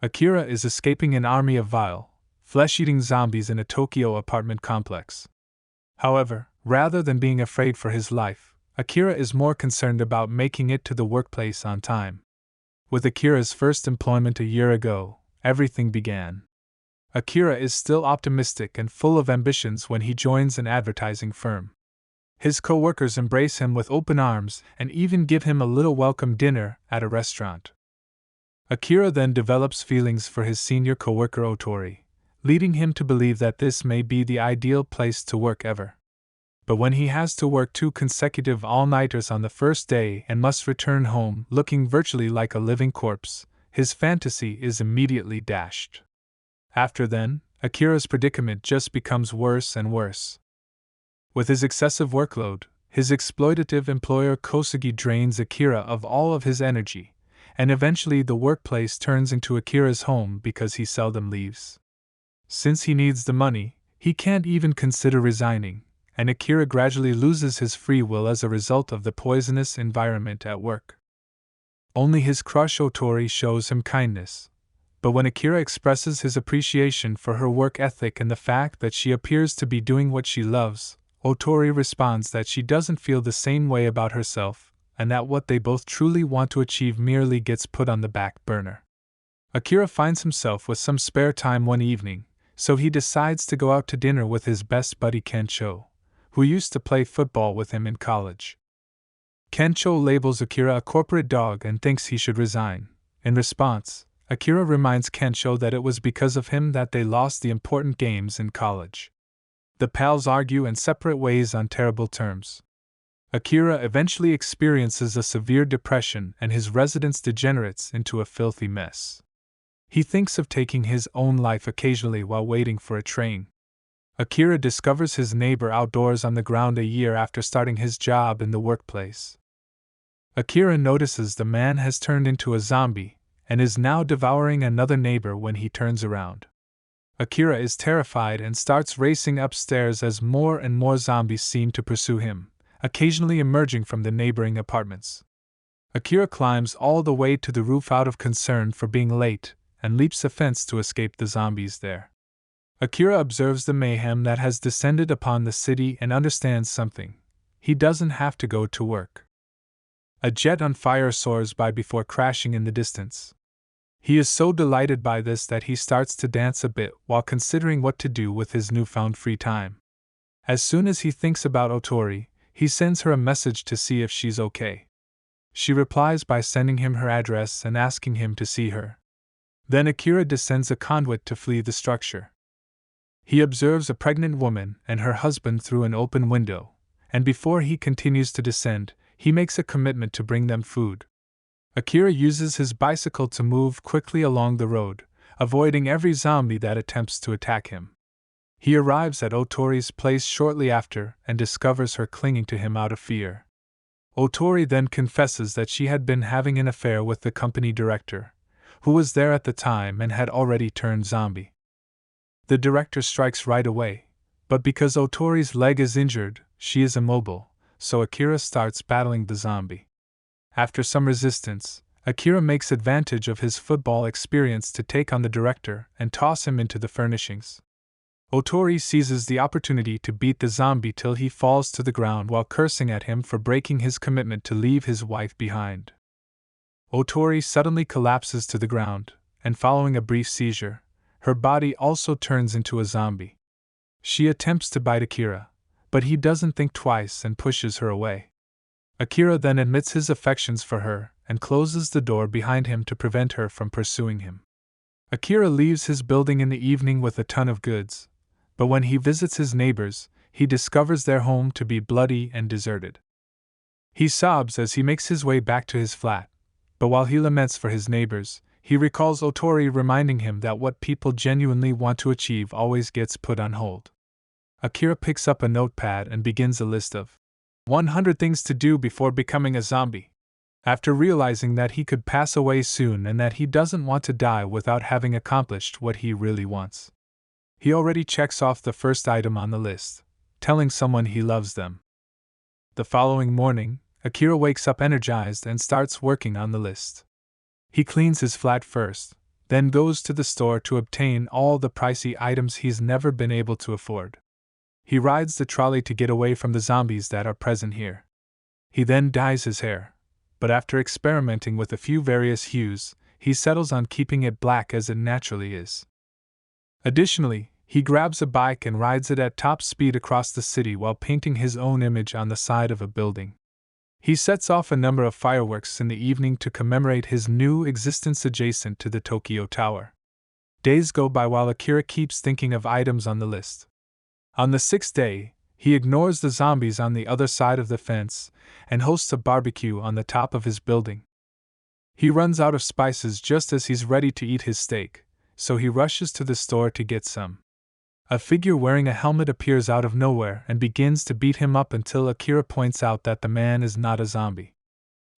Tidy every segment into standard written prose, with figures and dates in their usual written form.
Akira is escaping an army of vile, flesh-eating zombies in a Tokyo apartment complex. However, rather than being afraid for his life, Akira is more concerned about making it to the workplace on time. With Akira's first employment a year ago, everything began. Akira is still optimistic and full of ambitions when he joins an advertising firm. His co-workers embrace him with open arms and even give him a little welcome dinner at a restaurant. Akira then develops feelings for his senior co-worker Otori, leading him to believe that this may be the ideal place to work ever. But when he has to work 2 consecutive all-nighters on the first day and must return home looking virtually like a living corpse, his fantasy is immediately dashed. After then, Akira's predicament just becomes worse and worse. With his excessive workload, his exploitative employer Kosugi drains Akira of all of his energy, and eventually the workplace turns into Akira's home because he seldom leaves. Since he needs the money, he can't even consider resigning, and Akira gradually loses his free will as a result of the poisonous environment at work. Only his crush Otori shows him kindness, but when Akira expresses his appreciation for her work ethic and the fact that she appears to be doing what she loves, Otori responds that she doesn't feel the same way about herself, and that what they both truly want to achieve merely gets put on the back burner. Akira finds himself with some spare time one evening, so he decides to go out to dinner with his best buddy Kencho, who used to play football with him in college. Kencho labels Akira a corporate dog and thinks he should resign. In response, Akira reminds Kencho that it was because of him that they lost the important games in college. The pals argue and separate ways on terrible terms. Akira eventually experiences a severe depression and his residence degenerates into a filthy mess. He thinks of taking his own life occasionally while waiting for a train. Akira discovers his neighbor outdoors on the ground a year after starting his job in the workplace. Akira notices the man has turned into a zombie and is now devouring another neighbor when he turns around. Akira is terrified and starts racing upstairs as more and more zombies seem to pursue him, occasionally emerging from the neighboring apartments. Akira climbs all the way to the roof out of concern for being late and leaps a fence to escape the zombies there. Akira observes the mayhem that has descended upon the city and understands something. He doesn't have to go to work. A jet on fire soars by before crashing in the distance. He is so delighted by this that he starts to dance a bit while considering what to do with his newfound free time. As soon as he thinks about Otori, he sends her a message to see if she's okay. She replies by sending him her address and asking him to see her. Then Akira descends a conduit to flee the structure. He observes a pregnant woman and her husband through an open window, and before he continues to descend, he makes a commitment to bring them food. Akira uses his bicycle to move quickly along the road, avoiding every zombie that attempts to attack him. He arrives at Otori's place shortly after and discovers her clinging to him out of fear. Otori then confesses that she had been having an affair with the company director, who was there at the time and had already turned zombie. The director strikes right away, but because Otori's leg is injured, she is immobile, so Akira starts battling the zombie. After some resistance, Akira makes advantage of his football experience to take on the director and toss him into the furnishings. Otori seizes the opportunity to beat the zombie till he falls to the ground while cursing at him for breaking his commitment to leave his wife behind. Otori suddenly collapses to the ground, and following a brief seizure, her body also turns into a zombie. She attempts to bite Akira, but he doesn't think twice and pushes her away. Akira then admits his affections for her and closes the door behind him to prevent her from pursuing him. Akira leaves his building in the evening with a ton of goods, but when he visits his neighbors, he discovers their home to be bloody and deserted. He sobs as he makes his way back to his flat, but while he laments for his neighbors, he recalls Otori reminding him that what people genuinely want to achieve always gets put on hold. Akira picks up a notepad and begins a list of 100 things to do before becoming a zombie. After realizing that he could pass away soon and that he doesn't want to die without having accomplished what he really wants, he already checks off the first item on the list, telling someone he loves them. The following morning, Akira wakes up energized and starts working on the list. He cleans his flat first, then goes to the store to obtain all the pricey items he's never been able to afford. He rides the trolley to get away from the zombies that are present here. He then dyes his hair, but after experimenting with a few various hues, he settles on keeping it black as it naturally is. Additionally, he grabs a bike and rides it at top speed across the city while painting his own image on the side of a building. He sets off a number of fireworks in the evening to commemorate his new existence adjacent to the Tokyo Tower. Days go by while Akira keeps thinking of items on the list. On the 6th day, he ignores the zombies on the other side of the fence and hosts a barbecue on the top of his building. He runs out of spices just as he's ready to eat his steak, so he rushes to the store to get some. A figure wearing a helmet appears out of nowhere and begins to beat him up until Akira points out that the man is not a zombie.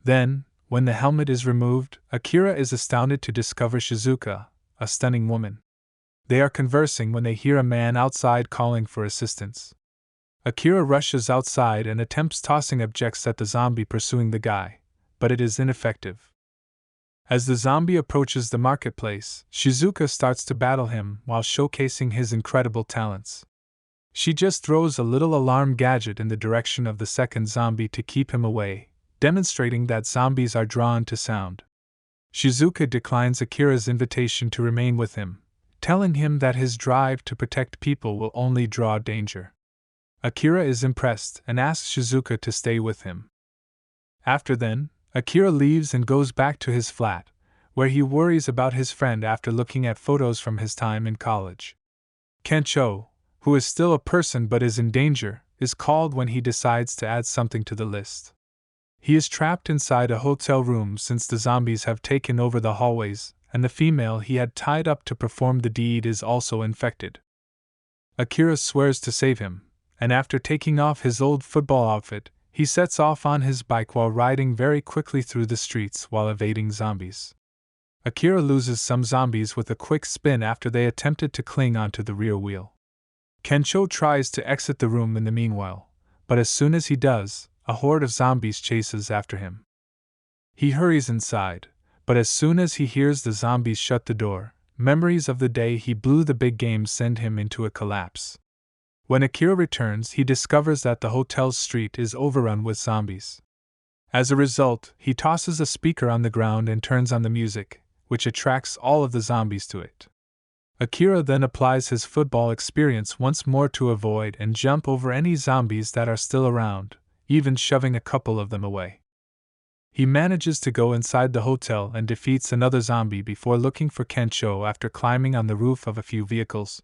Then, when the helmet is removed, Akira is astounded to discover Shizuka, a stunning woman. They are conversing when they hear a man outside calling for assistance. Akira rushes outside and attempts tossing objects at the zombie pursuing the guy, but it is ineffective. As the zombie approaches the marketplace, Shizuka starts to battle him while showcasing his incredible talents. She just throws a little alarm gadget in the direction of the second zombie to keep him away, demonstrating that zombies are drawn to sound. Shizuka declines Akira's invitation to remain with him, telling him that his drive to protect people will only draw danger. Akira is impressed and asks Shizuka to stay with him. After then, Akira leaves and goes back to his flat, where he worries about his friend after looking at photos from his time in college. Kencho, who is still a person but is in danger, is called when he decides to add something to the list. He is trapped inside a hotel room since the zombies have taken over the hallways, and the female he had tied up to perform the deed is also infected. Akira swears to save him, and after taking off his old football outfit, he sets off on his bike while riding very quickly through the streets while evading zombies. Akira loses some zombies with a quick spin after they attempted to cling onto the rear wheel. Kencho tries to exit the room in the meanwhile, but as soon as he does, a horde of zombies chases after him. He hurries inside, but as soon as he hears the zombies shut the door, memories of the day he blew the big game send him into a collapse. When Akira returns, he discovers that the hotel's street is overrun with zombies. As a result, he tosses a speaker on the ground and turns on the music, which attracts all of the zombies to it. Akira then applies his football experience once more to avoid and jump over any zombies that are still around, even shoving a couple of them away. He manages to go inside the hotel and defeats another zombie before looking for Kencho after climbing on the roof of a few vehicles.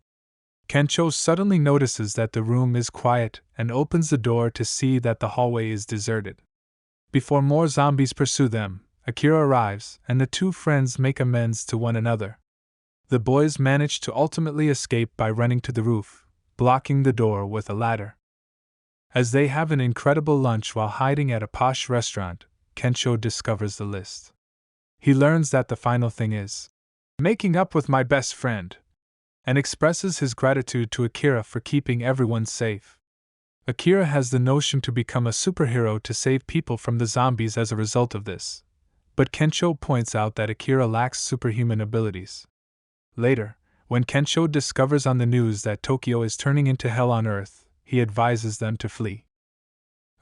Kencho suddenly notices that the room is quiet and opens the door to see that the hallway is deserted. Before more zombies pursue them, Akira arrives and the two friends make amends to one another. The boys manage to ultimately escape by running to the roof, blocking the door with a ladder. As they have an incredible lunch while hiding at a posh restaurant, Kencho discovers the list. He learns that the final thing is making up with my best friend, and expresses his gratitude to Akira for keeping everyone safe. Akira has the notion to become a superhero to save people from the zombies as a result of this, but Kencho points out that Akira lacks superhuman abilities. Later, when Kencho discovers on the news that Tokyo is turning into hell on Earth, he advises them to flee.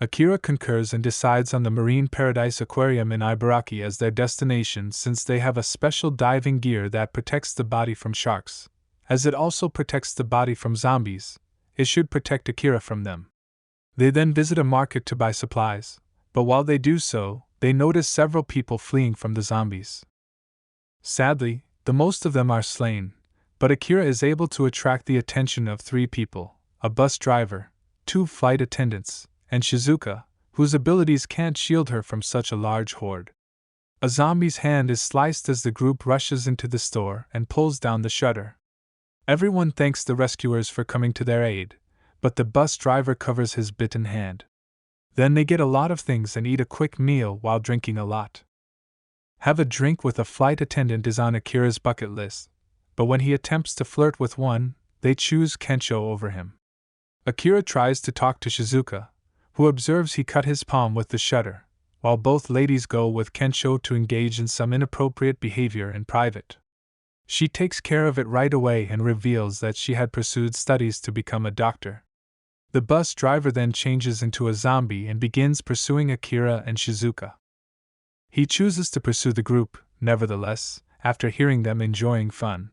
Akira concurs and decides on the Marine Paradise Aquarium in Ibaraki as their destination since they have a special diving gear that protects the body from sharks. As it also protects the body from zombies, it should protect Akira from them. They then visit a market to buy supplies, but while they do so, they notice several people fleeing from the zombies. Sadly, the most of them are slain, but Akira is able to attract the attention of 3 people, a bus driver, 2 flight attendants, and Shizuka, whose abilities can't shield her from such a large horde. A zombie's hand is sliced as the group rushes into the store and pulls down the shutter. Everyone thanks the rescuers for coming to their aid, but the bus driver covers his bitten hand. Then they get a lot of things and eat a quick meal while drinking a lot. Have a drink with a flight attendant is on Akira's bucket list, but when he attempts to flirt with one, they choose Kencho over him. Akira tries to talk to Shizuka, who observes he cut his palm with the shutter, while both ladies go with Kencho to engage in some inappropriate behavior in private. She takes care of it right away and reveals that she had pursued studies to become a doctor. The bus driver then changes into a zombie and begins pursuing Akira and Shizuka. He chooses to pursue the group, nevertheless, after hearing them enjoying fun.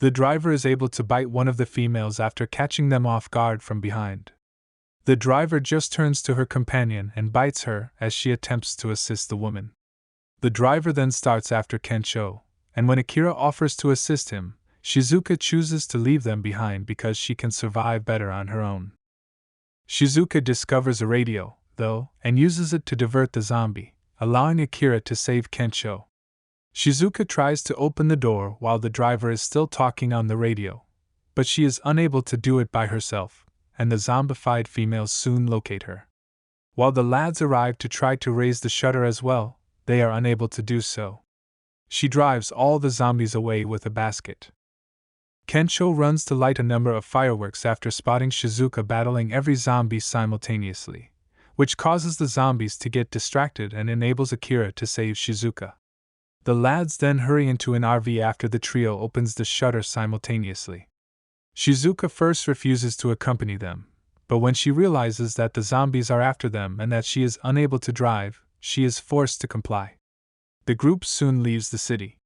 The driver is able to bite one of the females after catching them off guard from behind. The driver just turns to her companion and bites her as she attempts to assist the woman. The driver then starts after Kensho, and when Akira offers to assist him, Shizuka chooses to leave them behind because she can survive better on her own. Shizuka discovers a radio, though, and uses it to divert the zombie, allowing Akira to save Kensho. Shizuka tries to open the door while the driver is still talking on the radio, but she is unable to do it by herself, and the zombified females soon locate her. While the lads arrive to try to raise the shutter as well, they are unable to do so. She drives all the zombies away with a basket. Kensho runs to light a number of fireworks after spotting Shizuka battling every zombie simultaneously, which causes the zombies to get distracted and enables Akira to save Shizuka. The lads then hurry into an RV after the trio opens the shutter simultaneously. Shizuka first refuses to accompany them, but when she realizes that the zombies are after them and that she is unable to drive, she is forced to comply. The group soon leaves the city.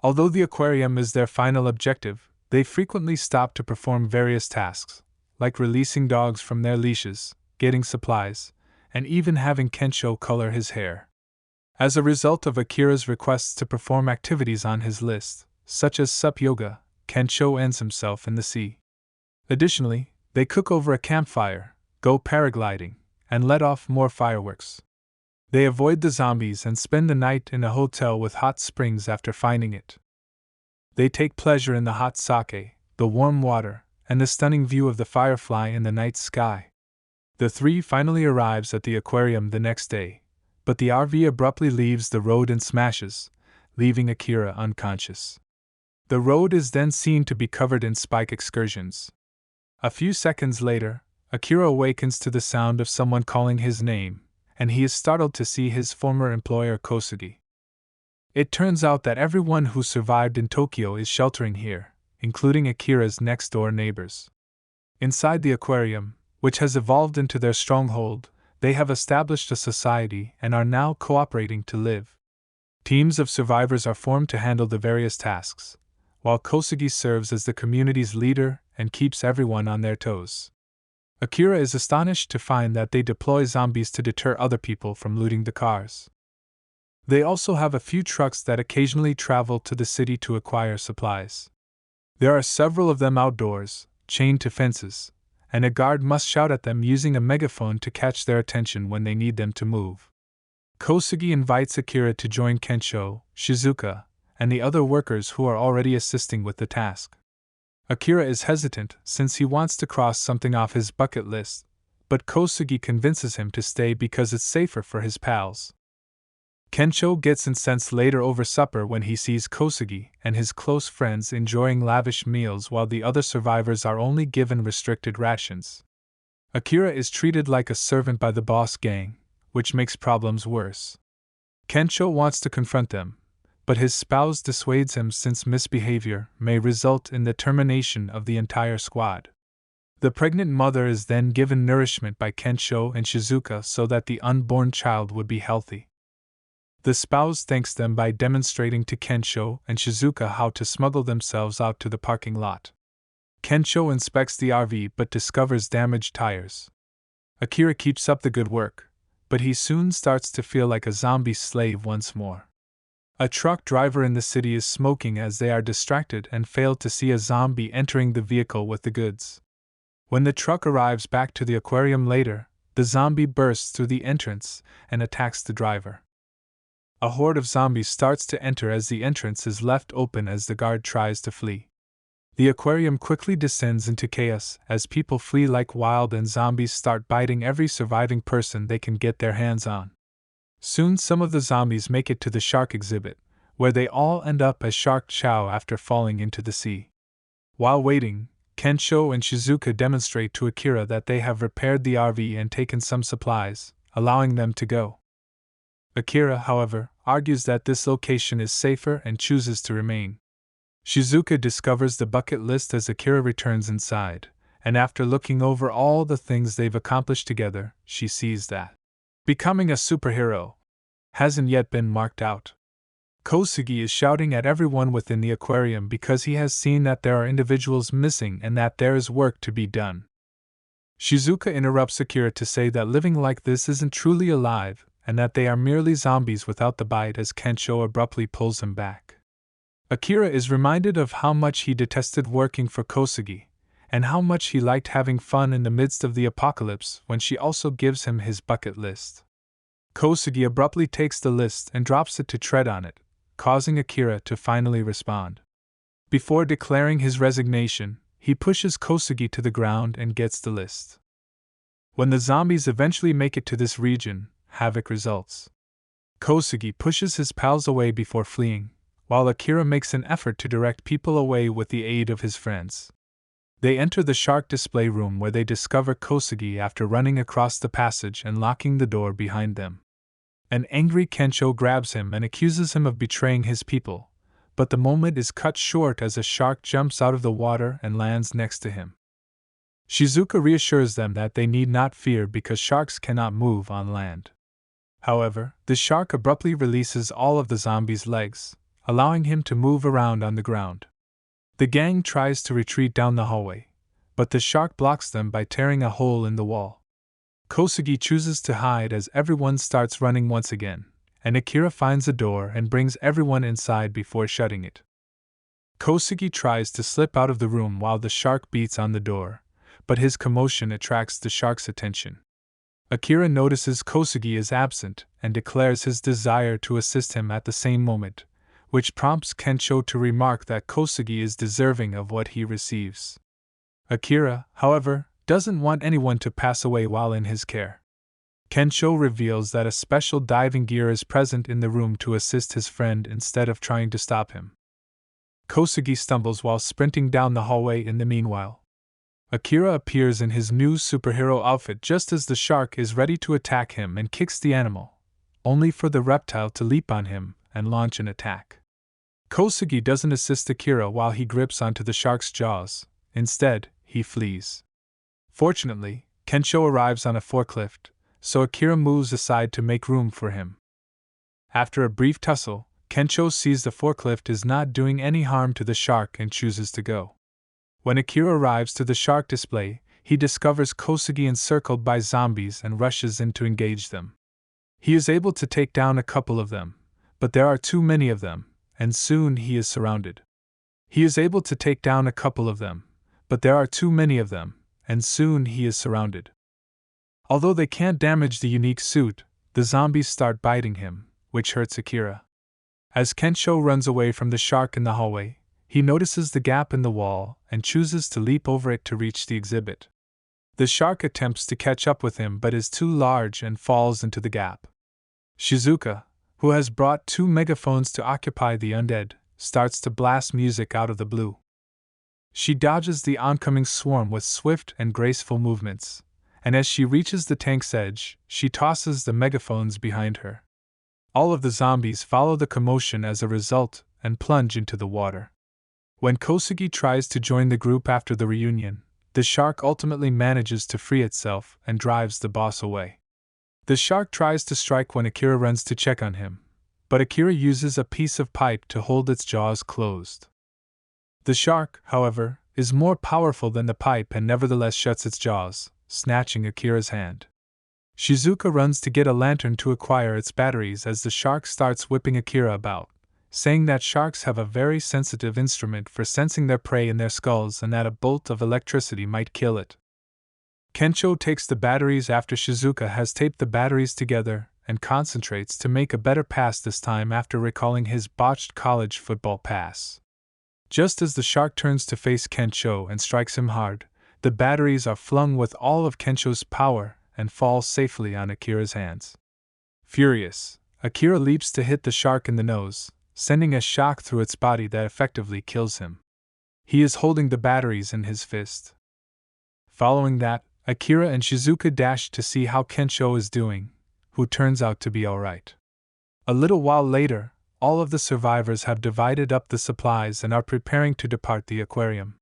Although the aquarium is their final objective, they frequently stop to perform various tasks, like releasing dogs from their leashes, getting supplies, and even having Kensho color his hair. As a result of Akira's requests to perform activities on his list, such as sup yoga, Kensho ends himself in the sea. Additionally, they cook over a campfire, go paragliding, and let off more fireworks. They avoid the zombies and spend the night in a hotel with hot springs after finding it. They take pleasure in the hot sake, the warm water, and the stunning view of the firefly in the night sky. The three finally arrives at the aquarium the next day, but the RV abruptly leaves the road and smashes, leaving Akira unconscious. The road is then seen to be covered in spike excursions. A few seconds later, Akira awakens to the sound of someone calling his name, and he is startled to see his former employer Kosugi. It turns out that everyone who survived in Tokyo is sheltering here, including Akira's next-door neighbors. Inside the aquarium, which has evolved into their stronghold, they have established a society and are now cooperating to live. Teams of survivors are formed to handle the various tasks, while Kosugi serves as the community's leader and keeps everyone on their toes. Akira is astonished to find that they deploy zombies to deter other people from looting the cars. They also have a few trucks that occasionally travel to the city to acquire supplies. There are several of them outdoors, chained to fences, and a guard must shout at them using a megaphone to catch their attention when they need them to move. Kosugi invites Akira to join Kensho, Shizuka, and the other workers who are already assisting with the task. Akira is hesitant since he wants to cross something off his bucket list, but Kosugi convinces him to stay because it's safer for his pals. Kensho gets incensed later over supper when he sees Kosugi and his close friends enjoying lavish meals while the other survivors are only given restricted rations. Akira is treated like a servant by the boss gang, which makes problems worse. Kensho wants to confront them, but his spouse dissuades him since misbehavior may result in the termination of the entire squad. The pregnant mother is then given nourishment by Kensho and Shizuka so that the unborn child would be healthy. The spouse thanks them by demonstrating to Kensho and Shizuka how to smuggle themselves out to the parking lot. Kensho inspects the RV but discovers damaged tires. Akira keeps up the good work, but he soon starts to feel like a zombie slave once more. A truck driver in the city is smoking as they are distracted and fail to see a zombie entering the vehicle with the goods. When the truck arrives back to the aquarium later, the zombie bursts through the entrance and attacks the driver. A horde of zombies starts to enter as the entrance is left open as the guard tries to flee. The aquarium quickly descends into chaos as people flee like wild and zombies start biting every surviving person they can get their hands on. Soon some of the zombies make it to the shark exhibit, where they all end up as shark chow after falling into the sea. While waiting, Kensho and Shizuka demonstrate to Akira that they have repaired the RV and taken some supplies, allowing them to go. Akira, however, argues that this location is safer and chooses to remain. Shizuka discovers the bucket list as Akira returns inside, and after looking over all the things they've accomplished together, she sees that becoming a superhero hasn't yet been marked out. Kosugi is shouting at everyone within the aquarium because he has seen that there are individuals missing and that there is work to be done. Shizuka interrupts Akira to say that living like this isn't truly alive, and that they are merely zombies without the bite as Kensho abruptly pulls him back. Akira is reminded of how much he detested working for Kosugi, and how much he liked having fun in the midst of the apocalypse when she also gives him his bucket list. Kosugi abruptly takes the list and drops it to tread on it, causing Akira to finally respond. Before declaring his resignation, he pushes Kosugi to the ground and gets the list. When the zombies eventually make it to this region, havoc results. Kosugi pushes his pals away before fleeing, while Akira makes an effort to direct people away with the aid of his friends. They enter the shark display room where they discover Kosugi after running across the passage and locking the door behind them. An angry Kensho grabs him and accuses him of betraying his people, but the moment is cut short as a shark jumps out of the water and lands next to him. Shizuka reassures them that they need not fear because sharks cannot move on land. However, the shark abruptly releases all of the zombie's legs, allowing him to move around on the ground. The gang tries to retreat down the hallway, but the shark blocks them by tearing a hole in the wall. Kosugi chooses to hide as everyone starts running once again, and Akira finds a door and brings everyone inside before shutting it. Kosugi tries to slip out of the room while the shark beats on the door, but his commotion attracts the shark's attention. Akira notices Kosugi is absent and declares his desire to assist him at the same moment, which prompts Kensho to remark that Kosugi is deserving of what he receives. Akira, however, doesn't want anyone to pass away while in his care. Kensho reveals that a special diving gear is present in the room to assist his friend instead of trying to stop him. Kosugi stumbles while sprinting down the hallway in the meanwhile. Akira appears in his new superhero outfit just as the shark is ready to attack him and kicks the animal, only for the reptile to leap on him and launch an attack. Kosugi doesn't assist Akira while he grips onto the shark's jaws. Instead, he flees. Fortunately, Kensho arrives on a forklift, so Akira moves aside to make room for him. After a brief tussle, Kensho sees the forklift is not doing any harm to the shark and chooses to go. When Akira arrives to the shark display, he discovers Kosugi encircled by zombies and rushes in to engage them. He is able to take down a couple of them, but there are too many of them, and soon he is surrounded. Although they can't damage the unique suit, the zombies start biting him, which hurts Akira. As Kensho runs away from the shark in the hallway, he notices the gap in the wall and chooses to leap over it to reach the exhibit. The shark attempts to catch up with him but is too large and falls into the gap. Shizuka, who has brought 2 megaphones to occupy the undead, starts to blast music out of the blue. She dodges the oncoming swarm with swift and graceful movements, and as she reaches the tank's edge, she tosses the megaphones behind her. All of the zombies follow the commotion as a result and plunge into the water. When Kosugi tries to join the group after the reunion, the shark ultimately manages to free itself and drives the boss away. The shark tries to strike when Akira runs to check on him, but Akira uses a piece of pipe to hold its jaws closed. The shark, however, is more powerful than the pipe and nevertheless shuts its jaws, snatching Akira's hand. Shizuka runs to get a lantern to acquire its batteries as the shark starts whipping Akira about, saying that sharks have a very sensitive instrument for sensing their prey in their skulls and that a bolt of electricity might kill it. Kensho takes the batteries after Shizuka has taped the batteries together and concentrates to make a better pass this time after recalling his botched college football pass. Just as the shark turns to face Kensho and strikes him hard, the batteries are flung with all of Kensho's power and fall safely on Akira's hands. Furious, Akira leaps to hit the shark in the nose, sending a shock through its body that effectively kills him. He is holding the batteries in his fist. Following that, Akira and Shizuka dash to see how Kensho is doing, who turns out to be alright. A little while later, All of the survivors have divided up the supplies and are preparing to depart the aquarium.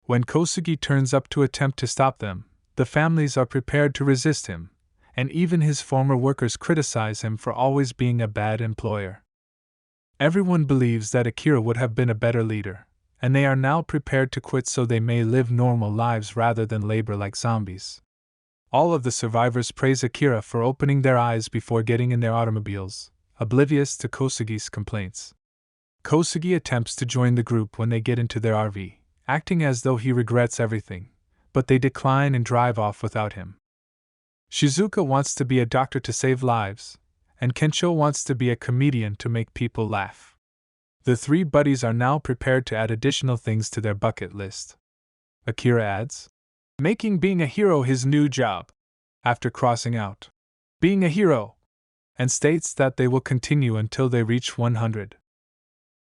When Kosugi turns up to attempt to stop them, the families are prepared to resist him, and even his former workers criticize him for always being a bad employer. Everyone believes that Akira would have been a better leader, and they are now prepared to quit so they may live normal lives rather than labor like zombies. All of the survivors praise Akira for opening their eyes before getting in their automobiles, oblivious to Kosugi's complaints. Kosugi attempts to join the group when they get into their RV, acting as though he regrets everything, but they decline and drive off without him. Shizuka wants to be a doctor to save lives, and Kensho wants to be a comedian to make people laugh. The three buddies are now prepared to add additional things to their bucket list. Akira adds, making being a hero his new job, after crossing out being a hero, and states that they will continue until they reach 100.